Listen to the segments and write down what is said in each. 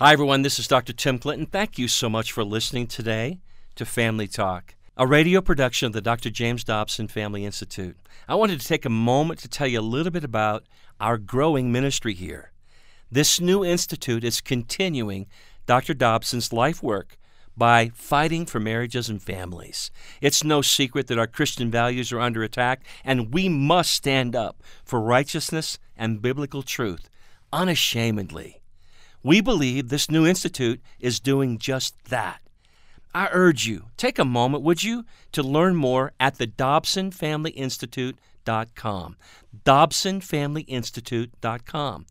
Hi, everyone. This is Dr. Tim Clinton. Thank you so much for listening today to Family Talk, a radio production of the Dr. James Dobson Family Institute. I wanted to take a moment to tell you a little bit about our growing ministry here. This new institute is continuing Dr. Dobson's life work by fighting for marriages and families. It's no secret that our Christian values are under attack, and we must stand up for righteousness and biblical truth unashamedly. We believe this new institute is doing just that. I urge you, take a moment, would you, to learn more at the DobsonFamilyInstitute.com. DobsonFamilyInstitute.com.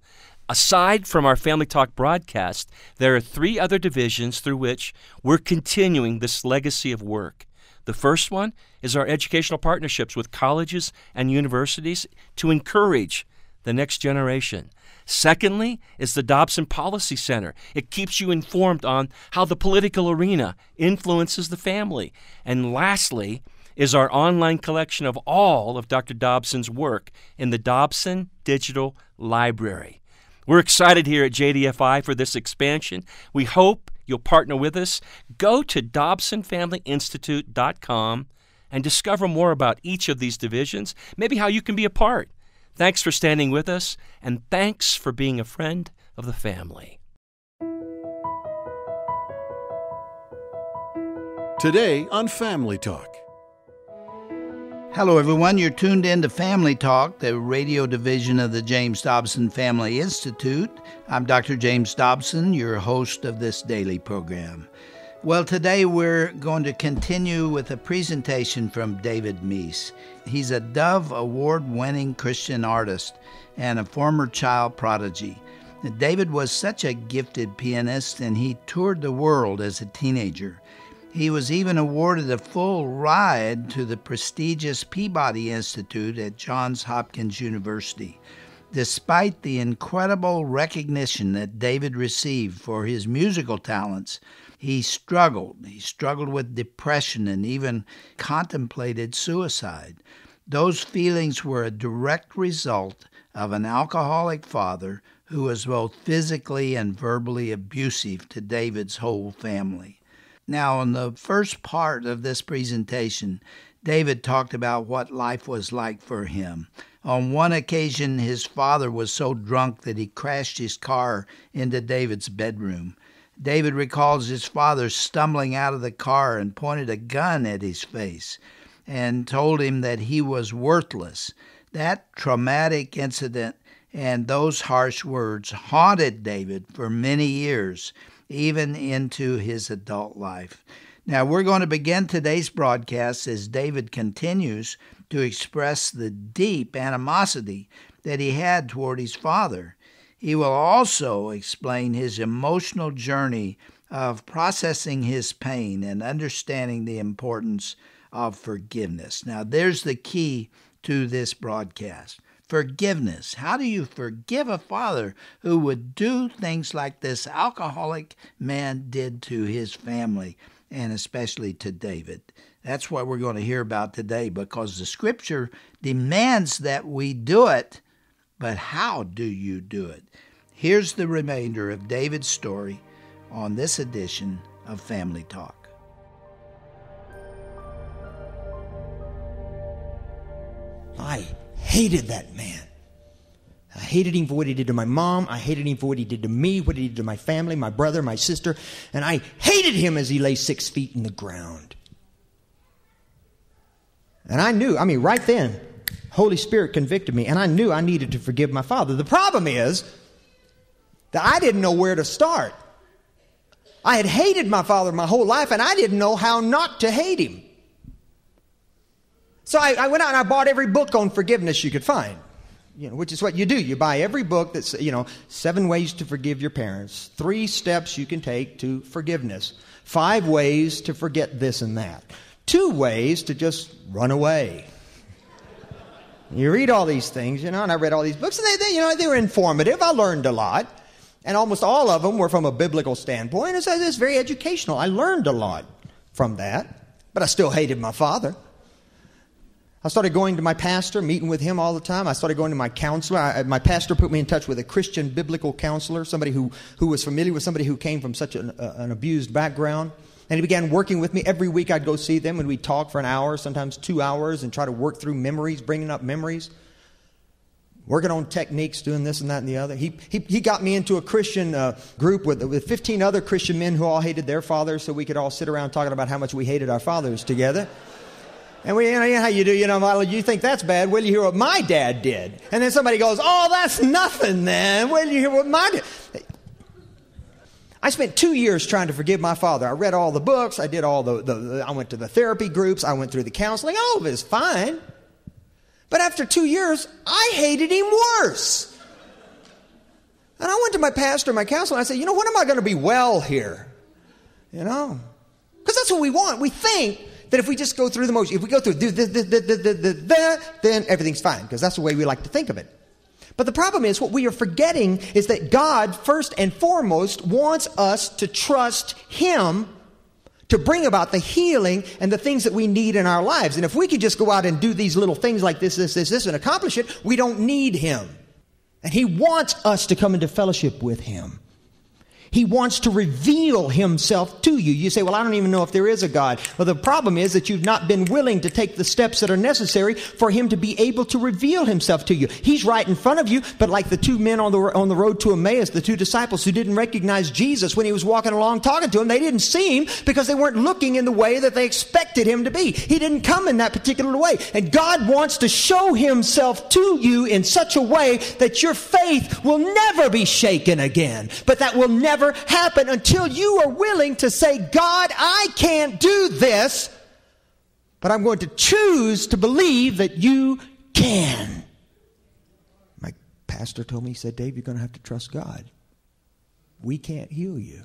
Aside from our Family Talk broadcast, there are 3 other divisions through which we're continuing this legacy of work. The first one is our educational partnerships with colleges and universities to encourage the next generation. Secondly is the Dobson Policy Center. It keeps you informed on how the political arena influences the family. And lastly is our online collection of all of Dr. Dobson's work in the Dobson Digital Library. We're excited here at JDFI for this expansion. We hope you'll partner with us. Go to DobsonFamilyInstitute.com and discover more about each of these divisions, maybe how you can be a part. Thanks for standing with us, and thanks for being a friend of the family. Today on Family Talk. Hello, everyone. You're tuned in to Family Talk, the radio division of the James Dobson Family Institute. I'm Dr. James Dobson, your host of this daily program. Well, today we're going to continue with a presentation from David Meece. He's a Dove Award-winning Christian artist and a former child prodigy. David was such a gifted pianist, and he toured the world as a teenager. He was even awarded a full ride to the prestigious Peabody Institute at Johns Hopkins University. Despite the incredible recognition that David received for his musical talents, he struggled. He struggled with depression and even contemplated suicide. Those feelings were a direct result of an alcoholic father who was both physically and verbally abusive to David's whole family. Now, in the first part of this presentation, David talked about what life was like for him. On one occasion, his father was so drunk that he crashed his car into David's bedroom. David recalls his father stumbling out of the car and pointed a gun at his face and told him that he was worthless. That traumatic incident and those harsh words haunted David for many years, even into his adult life. Now, we're going to begin today's broadcast as David continues to express the deep animosity that he had toward his father. He will also explain his emotional journey of processing his pain and understanding the importance of forgiveness. Now, there's the key to this broadcast. Forgiveness. How do you forgive a father who would do things like this alcoholic man did to his family, and especially to David? That's what we're going to hear about today, because the Scripture demands that we do it. But how do you do it? Here's the remainder of David's story on this edition of Family Talk. I hated that man. I hated him for what he did to my mom. I hated him for what he did to me, what he did to my family, my brother, my sister. And I hated him as he lay 6 feet in the ground. And I knew, right then, Holy Spirit convicted me, and I knew I needed to forgive my father. The problem is that I didn't know where to start. I had hated my father my whole life, and I didn't know how not to hate him. So I went out and I bought every book on forgiveness you could find, which is what you do. You buy every book that's, 7 ways to forgive your parents, 3 steps you can take to forgiveness, 5 ways to forget this and that, 2 ways to just run away. You read all these things, and I read all these books, and they were informative. I learned a lot, and almost all of them were from a biblical standpoint. It's very educational. I learned a lot from that, but I still hated my father. I started going to my pastor, meeting with him all the time. I started going to my counselor. My pastor put me in touch with a Christian biblical counselor, somebody who was familiar with somebody who came from such an abused background. And he began working with me. Every week I'd go see them and we'd talk for an hour, sometimes 2 hours, and try to work through memories, bringing up memories. Working on techniques, doing this and that and the other. He got me into a Christian group with 15 other Christian men who all hated their fathers, so we could all sit around talking about how much we hated our fathers together. And you know how you do, well, you think that's bad. Well, you hear what my dad did. And then somebody goes, oh, that's nothing then. Well, you hear what my dad... I spent 2 years trying to forgive my father. I read all the books. I did all I went to the therapy groups. I went through the counseling. All of it is fine. But after 2 years, I hated him worse. And I went to my pastor, my counselor, and I said, when am I going to be well here? Because that's what we want. We think that if we just go through the motion, if we go through then everything's fine, because that's the way we like to think of it. But the problem is, what we are forgetting is that God, first and foremost, wants us to trust Him to bring about the healing and the things that we need in our lives. And if we could just go out and do these little things like this, and accomplish it, we don't need Him. And He wants us to come into fellowship with Him. He wants to reveal Himself to you. You say, well, I don't even know if there is a God. Well, the problem is that you've not been willing to take the steps that are necessary for Him to be able to reveal Himself to you. He's right in front of you, but like the two men on the road to Emmaus, the two disciples who didn't recognize Jesus when He was walking along talking to them, they didn't see Him because they weren't looking in the way that they expected Him to be. He didn't come in that particular way. And God wants to show Himself to you in such a way that your faith will never be shaken again. But that will never happen until you are willing to say, God, I can't do this, but I'm going to choose to believe that you can. My pastor told me, he said, Dave, you're going to have to trust God. We can't heal you.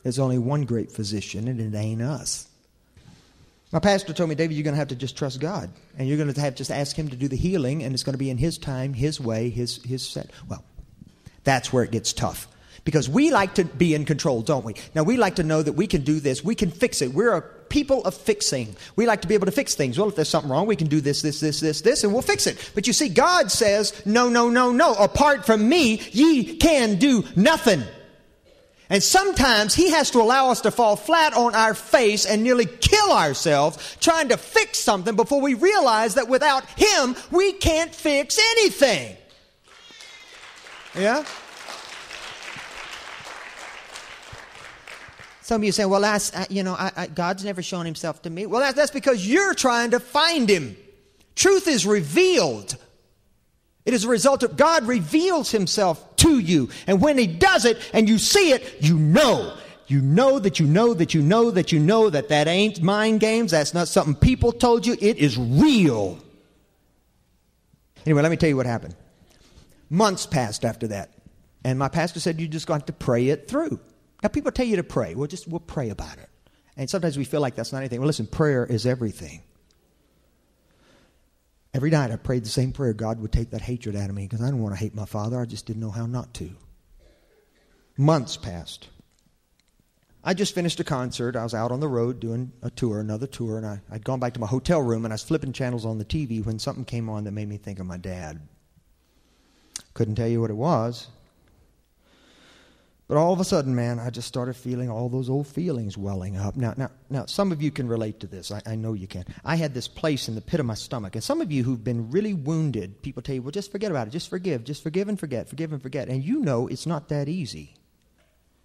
There's only one great physician, and it ain't us. My pastor told me, David, you're going to have to just trust God, and you're going to have to just ask Him to do the healing, and it's going to be in His time, His way, His set. Well, that's where it gets tough. Because we like to be in control, don't we? Now, we like to know that we can do this. We can fix it. We're a people of fixing. We like to be able to fix things. Well, if there's something wrong, we can do this, and we'll fix it. But you see, God says, no. Apart from me, ye can do nothing. And sometimes He has to allow us to fall flat on our face and nearly kill ourselves trying to fix something before we realize that without Him, we can't fix anything. Yeah? Some of you say, well, God's never shown Himself to me. Well, that's because you're trying to find Him. Truth is revealed. It is a result of God reveals Himself to you. And when He does it and you see it, you know. You know that that ain't mind games. That's not something people told you. It is real. Anyway, let me tell you what happened. Months passed after that. And my pastor said, you just got to pray it through. Now, people tell you to pray. We'll pray about it. And sometimes we feel like that's not anything. Well, listen, prayer is everything. Every night I prayed the same prayer. God would take that hatred out of me because I didn't want to hate my father. I just didn't know how not to. Months passed. I just finished a concert. I was out on the road doing another tour, and I'd gone back to my hotel room, and I was flipping channels on the TV when something came on that made me think of my dad. Couldn't tell you what it was. But all of a sudden, man, I just started feeling all those old feelings welling up. Now, some of you can relate to this. I know you can. I had this place in the pit of my stomach. And some of you who've been really wounded, people tell you, well, just forget about it. Just forgive and forget. And you know it's not that easy.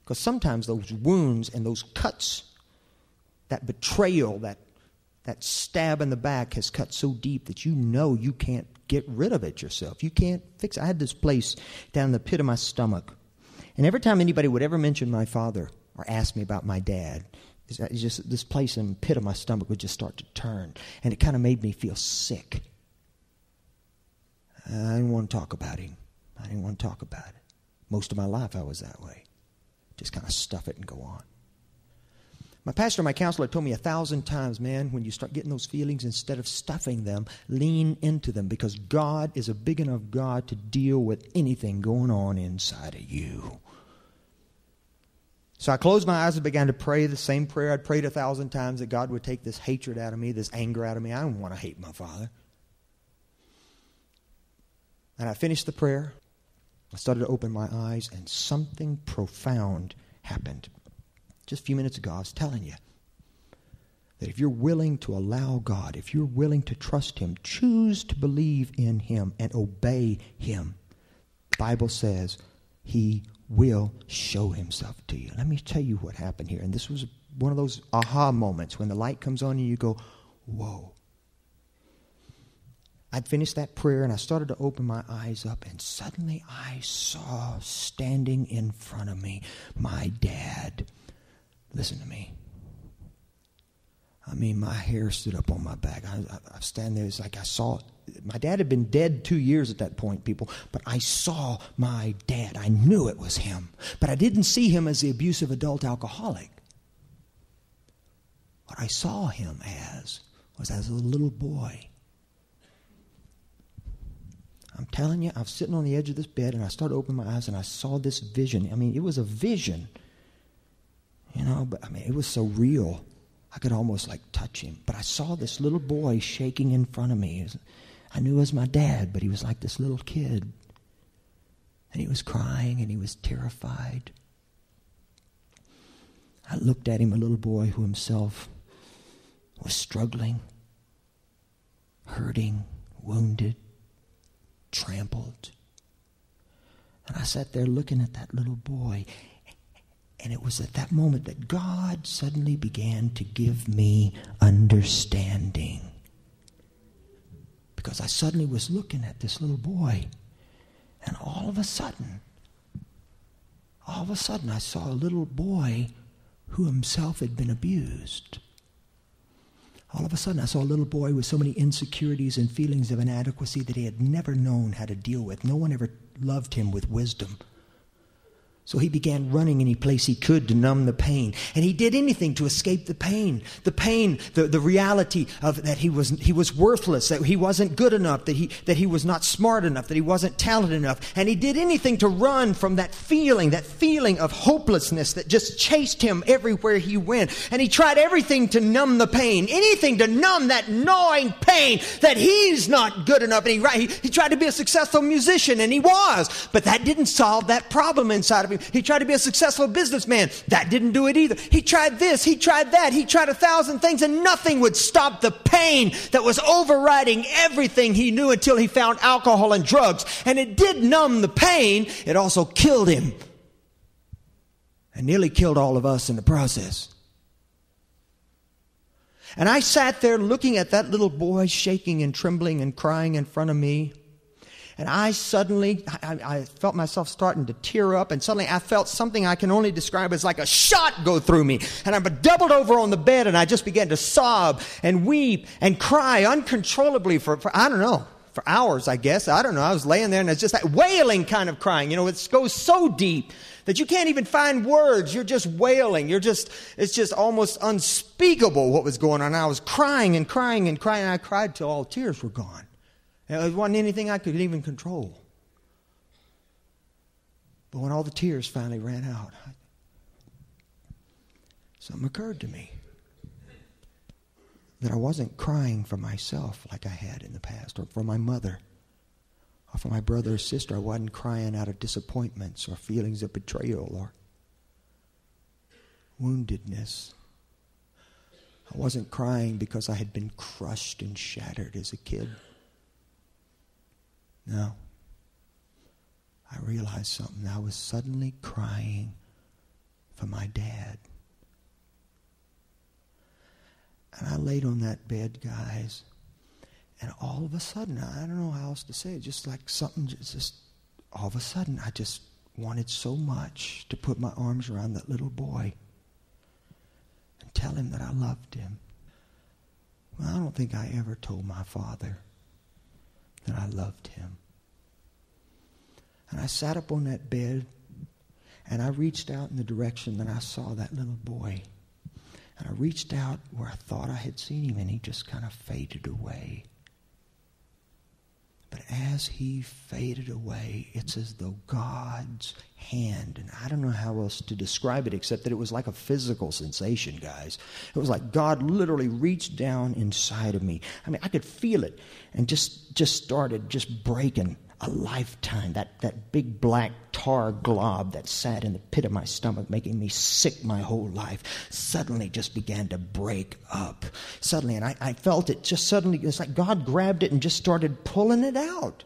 Because sometimes those wounds and those cuts, that betrayal, that stab in the back has cut so deep that you know you can't get rid of it yourself. You can't fix it. I had this place down in the pit of my stomach. And every time anybody would ever mention my father or ask me about my dad, it's just this place in the pit of my stomach would just start to turn. And it kind of made me feel sick. I didn't want to talk about him. Most of my life I was that way. Just kind of stuff it and go on. My pastor, my counselor told me 1,000 times, man, when you start getting those feelings, instead of stuffing them, lean into them, because God is a big enough God to deal with anything going on inside of you. So I closed my eyes and began to pray the same prayer I'd prayed 1,000 times, that God would take this hatred out of me, this anger out of me. I don't want to hate my father. And I finished the prayer. I started to open my eyes, and something profound happened. Just a few minutes ago, I was telling you that if you're willing to allow God, if you're willing to trust Him, choose to believe in Him and obey Him, the Bible says He will show Himself to you. Let me tell you what happened here. And this was one of those aha moments when the light comes on and you go, whoa. I'd finished that prayer and I started to open my eyes up, and suddenly I saw standing in front of me my dad. Listen to me. I mean, my hair stood up on my back. I stand there. It's like I saw. My dad had been dead 2 years at that point, people. But I saw my dad. I knew it was him. But I didn't see him as the abusive adult alcoholic. What I saw him as was as a little boy. I'm telling you, I was sitting on the edge of this bed, and I started opening my eyes, and I saw this vision. I mean, it was a vision. You know, but I mean, it was so real. I could almost like touch him. But I saw this little boy shaking in front of me. I knew it was my dad, but he was like this little kid. And he was crying and he was terrified. I looked at him, a little boy who himself was struggling, hurting, wounded, trampled. And I sat there looking at that little boy. And it was at that moment that God suddenly began to give me understanding. Because I suddenly was looking at this little boy. And all of a sudden, I saw a little boy who himself had been abused. All of a sudden, I saw a little boy with so many insecurities and feelings of inadequacy that he had never known how to deal with. No one ever loved him with wisdom. So he began running any place he could to numb the pain. And he did anything to escape the pain. The pain, the reality of that he was worthless, that he wasn't good enough, that he was not smart enough, that he wasn't talented enough. And he did anything to run from that feeling of hopelessness that just chased him everywhere he went. And he tried everything to numb the pain, anything to numb that gnawing pain that he's not good enough. And he tried to be a successful musician, and he was. But that didn't solve that problem inside of him. He tried to be a successful businessman. That didn't do it either. He tried this, he tried that, he tried 1,000 things, and nothing would stop the pain that was overriding everything he knew until he found alcohol and drugs. And it did numb the pain. It also killed him. And nearly killed all of us in the process. And I sat there looking at that little boy shaking and trembling and crying in front of me. And I felt myself starting to tear up, and suddenly I felt something I can only describe as like a shot go through me. And I doubled over on the bed, and I just began to sob and weep and cry uncontrollably for I don't know, for hours, I guess. I don't know. I was laying there, and it's just that wailing kind of crying. You know, it goes so deep that you can't even find words. You're just wailing. It's just almost unspeakable what was going on. And I was crying and crying and crying, and I cried till all tears were gone. It wasn't anything I could even control. But when all the tears finally ran out, something occurred to me. That I wasn't crying for myself like I had in the past, or for my mother, or for my brother or sister. I wasn't crying out of disappointments or feelings of betrayal or woundedness. I wasn't crying because I had been crushed and shattered as a kid. No. I realized something. I was suddenly crying for my dad. And I laid on that bed, guys, and all of a sudden, I don't know how else to say it, just like something just all of a sudden, I just wanted so much to put my arms around that little boy and tell him that I loved him. Well, I don't think I ever told my father that I loved him. And I sat up on that bed, and I reached out in the direction that I saw that little boy. And I reached out where I thought I had seen him, and he just kind of faded away. But as he faded away, it's as though God's hand, and I don't know how else to describe it except that it was like a physical sensation, guys. It was like God literally reached down inside of me. I mean, I could feel it, and just started just breaking a lifetime, that big black tar glob that sat in the pit of my stomach, making me sick my whole life, suddenly just began to break up. Suddenly, and I felt it just suddenly, it's like God grabbed it and just started pulling it out.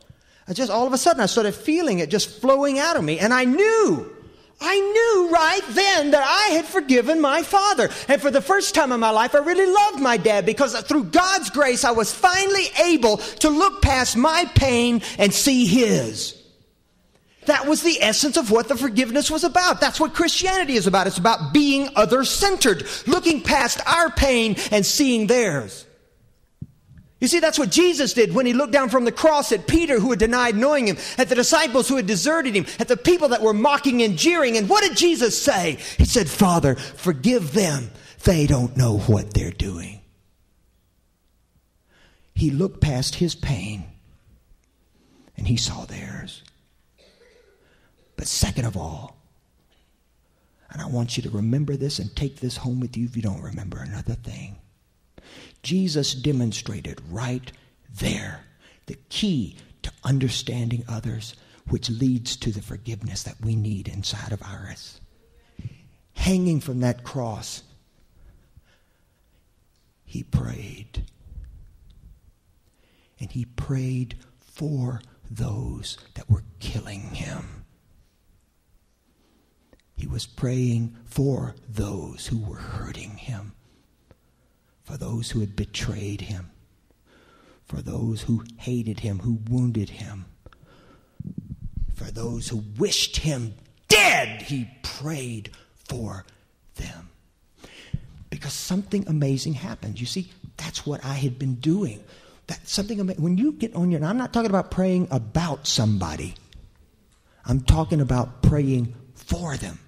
All of a sudden, I started feeling it just flowing out of me, and I knew right then that I had forgiven my father. And for the first time in my life, I really loved my dad, because through God's grace, I was finally able to look past my pain and see his. That was the essence of what the forgiveness was about. That's what Christianity is about. It's about being other-centered, looking past our pain and seeing theirs. You see, that's what Jesus did when he looked down from the cross at Peter, who had denied knowing him, at the disciples who had deserted him, at the people that were mocking and jeering. And what did Jesus say? He said, Father, forgive them. They don't know what they're doing. He looked past his pain and he saw theirs. But second of all, and I want you to remember this and take this home with you if you don't remember another thing. Jesus demonstrated right there the key to understanding others, which leads to the forgiveness that we need inside of ours. Hanging from that cross, he prayed. And he prayed for those that were killing him. He was praying for those who were hurting him, for those who had betrayed him, for those who hated him, who wounded him, for those who wished him dead. He prayed for them. Because something amazing happened. You see, that's what I had been doing. When you get on I'm not talking about praying about somebody. I'm talking about praying for them.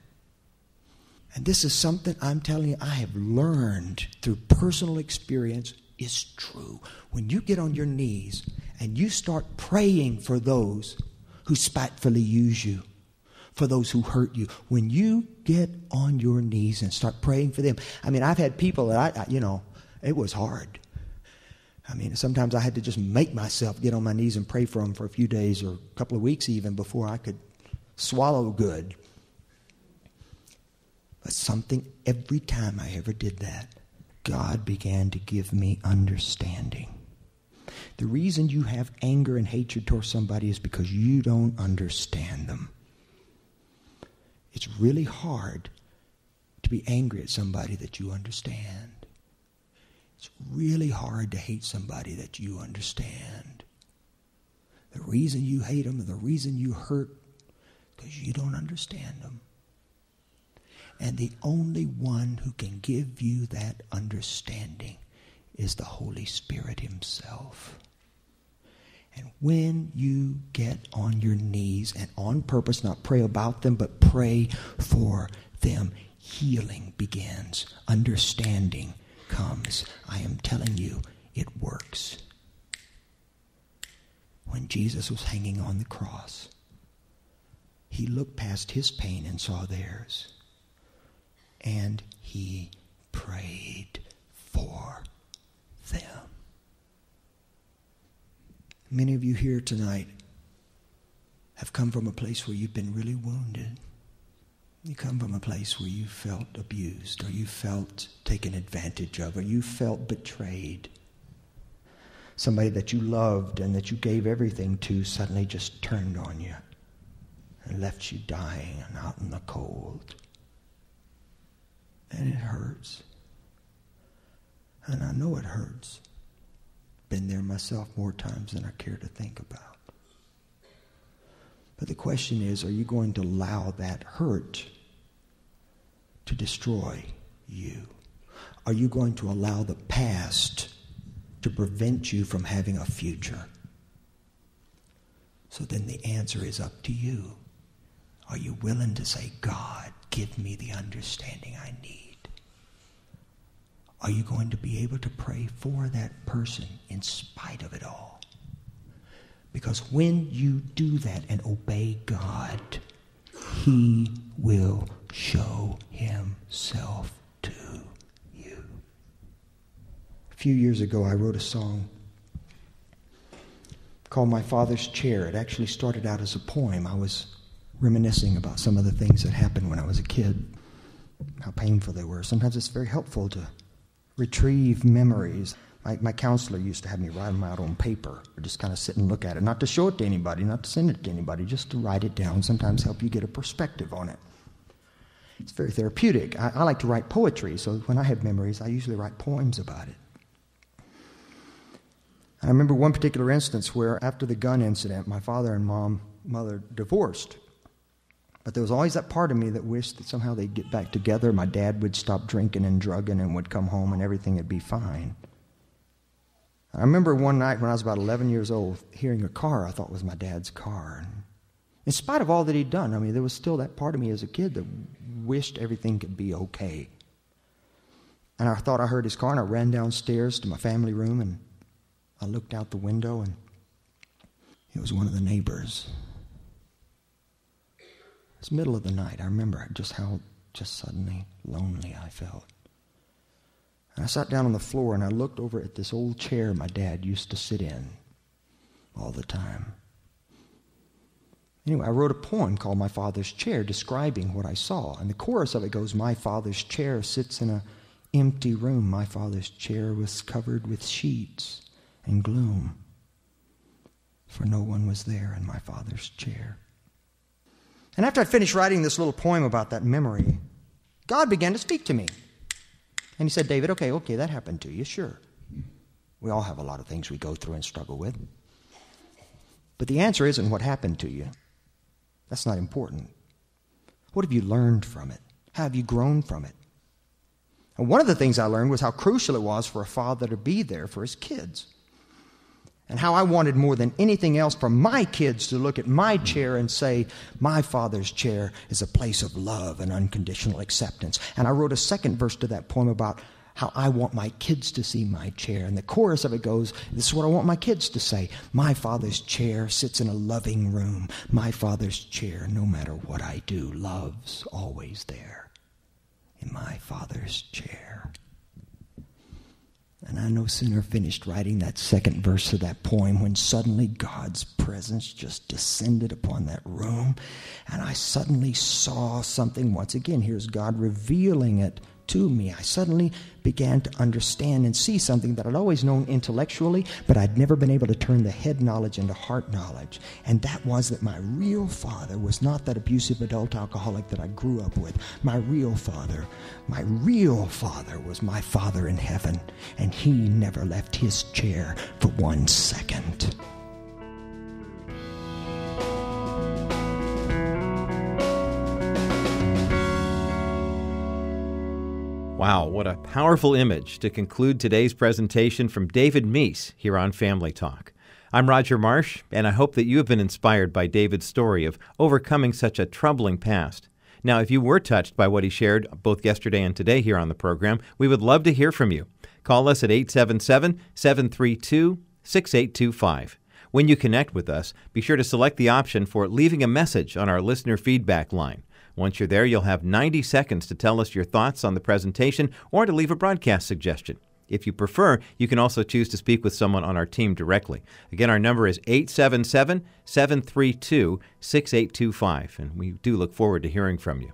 And this is something I'm telling you I have learned through personal experience is true. When you get on your knees and you start praying for those who spitefully use you, for those who hurt you, when you get on your knees and start praying for them. I mean, I've had people that it was hard. I mean, sometimes I had to just make myself get on my knees and pray for them for a few days or a couple of weeks even before I could swallow good. But every time I ever did that, God began to give me understanding. The reason you have anger and hatred towards somebody is because you don't understand them. It's really hard to be angry at somebody that you understand. It's really hard to hate somebody that you understand. The reason you hate them and the reason you hurt, because you don't understand them. And the only one who can give you that understanding is the Holy Spirit himself. And when you get on your knees and on purpose, not pray about them, but pray for them, healing begins. Understanding comes. I am telling you, it works. When Jesus was hanging on the cross, he looked past his pain and saw theirs. And he prayed for them. Many of you here tonight have come from a place where you've been really wounded. You come from a place where you felt abused, or you felt taken advantage of, or you felt betrayed. Somebody that you loved and that you gave everything to suddenly just turned on you and left you dying and out in the cold. And it hurts. And I know it hurts. Been there myself more times than I care to think about. But the question is, are you going to allow that hurt to destroy you? Are you going to allow the past to prevent you from having a future? So then the answer is up to you. Are you willing to say, God, give me the understanding I need? Are you going to be able to pray for that person in spite of it all? Because when you do that and obey God, he will show himself to you. A few years ago, I wrote a song called My Father's Chair. It actually started out as a poem. I was reminiscing about some of the things that happened when I was a kid, how painful they were. Sometimes it's very helpful to retrieve memories. My counselor used to have me write them out on paper, or just kind of sit and look at it, not to show it to anybody, not to send it to anybody, just to write it down, sometimes help you get a perspective on it. It's very therapeutic. I like to write poetry, so when I have memories, I usually write poems about it. I remember one particular instance where after the gun incident, my father and mother divorced. But there was always that part of me that wished that somehow they'd get back together. My dad would stop drinking and drugging and would come home and everything would be fine. I remember one night when I was about 11 years old, hearing a car I thought was my dad's car. And in spite of all that he'd done, there was still that part of me as a kid that wished everything could be okay. And I thought I heard his car, and I ran downstairs to my family room, and I looked out the window, and it was one of the neighbors. It was middle of the night. I remember just how suddenly lonely I felt. And I sat down on the floor and I looked over at this old chair my dad used to sit in all the time. Anyway, I wrote a poem called My Father's Chair describing what I saw. And the chorus of it goes, my father's chair sits in an empty room. My father's chair was covered with sheets and gloom, for no one was there in my father's chair. And after I finished writing this little poem about that memory, God began to speak to me. And he said, David, okay, that happened to you, sure. We all have a lot of things we go through and struggle with. But the answer isn't what happened to you. That's not important. What have you learned from it? How have you grown from it? And one of the things I learned was how crucial it was for a father to be there for his kids. And how I wanted more than anything else for my kids to look at my chair and say, my father's chair is a place of love and unconditional acceptance. And I wrote a second verse to that poem about how I want my kids to see my chair. And the chorus of it goes, this is what I want my kids to say. My father's chair sits in a loving room. My father's chair, no matter what I do, love's always there in my father's chair. And I no sooner finished writing that second verse of that poem when suddenly God's presence just descended upon that room. And I suddenly saw something. Once again, here's God revealing it to me. I suddenly began to understand and see something that I'd always known intellectually, but I'd never been able to turn the head knowledge into heart knowledge. And that was that my real father was not that abusive adult alcoholic that I grew up with. My real father was my Father in heaven, and he never left his chair for 1 second. Wow, what a powerful image to conclude today's presentation from David Meece here on Family Talk. I'm Roger Marsh, and I hope that you have been inspired by David's story of overcoming such a troubling past. Now, if you were touched by what he shared both yesterday and today here on the program, we would love to hear from you. Call us at 877-732-6825. When you connect with us, be sure to select the option for leaving a message on our listener feedback line. Once you're there, you'll have 90 seconds to tell us your thoughts on the presentation or to leave a broadcast suggestion. If you prefer, you can also choose to speak with someone on our team directly. Again, our number is 877-732-6825, and we do look forward to hearing from you.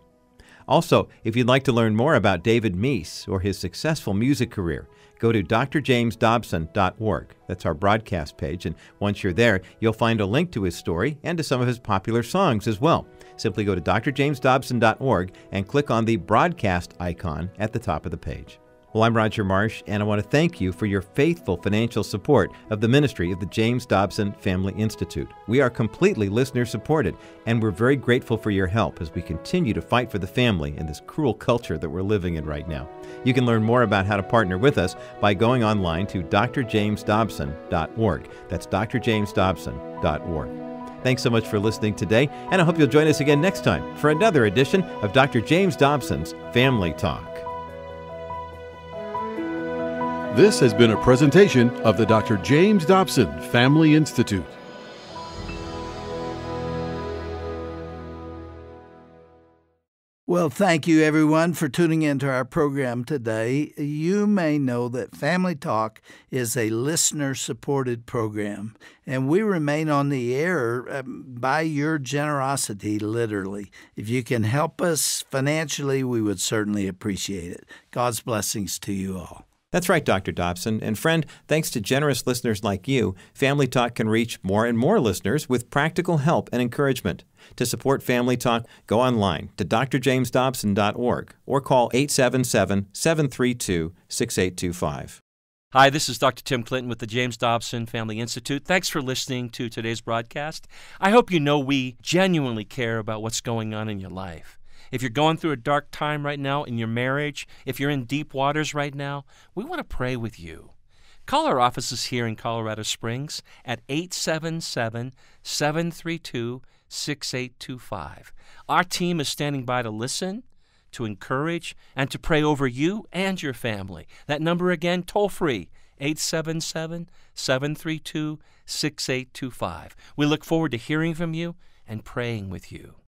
Also, if you'd like to learn more about David Meece or his successful music career, go to drjamesdobson.org. That's our broadcast page, and once you're there, you'll find a link to his story and to some of his popular songs as well. Simply go to drjamesdobson.org and click on the broadcast icon at the top of the page. Well, I'm Roger Marsh, and I want to thank you for your faithful financial support of the ministry of the James Dobson Family Institute. We are completely listener-supported, and we're very grateful for your help as we continue to fight for the family in this cruel culture that we're living in right now. You can learn more about how to partner with us by going online to drjamesdobson.org. That's drjamesdobson.org. Thanks so much for listening today, and I hope you'll join us again next time for another edition of Dr. James Dobson's Family Talk. This has been a presentation of the Dr. James Dobson Family Institute. Well, thank you, everyone, for tuning into our program today. You may know that Family Talk is a listener-supported program, and we remain on the air by your generosity, literally. If you can help us financially, we would certainly appreciate it. God's blessings to you all. That's right, Dr. Dobson. And friend, thanks to generous listeners like you, Family Talk can reach more and more listeners with practical help and encouragement. To support Family Talk, go online to drjamesdobson.org or call 877-732-6825. Hi, this is Dr. Tim Clinton with the James Dobson Family Institute. Thanks for listening to today's broadcast. I hope you know we genuinely care about what's going on in your life. If you're going through a dark time right now in your marriage, if you're in deep waters right now, we want to pray with you. Call our offices here in Colorado Springs at 877-732-6825. Our team is standing by to listen, to encourage, and to pray over you and your family. That number again, toll free, 877-732-6825. We look forward to hearing from you and praying with you.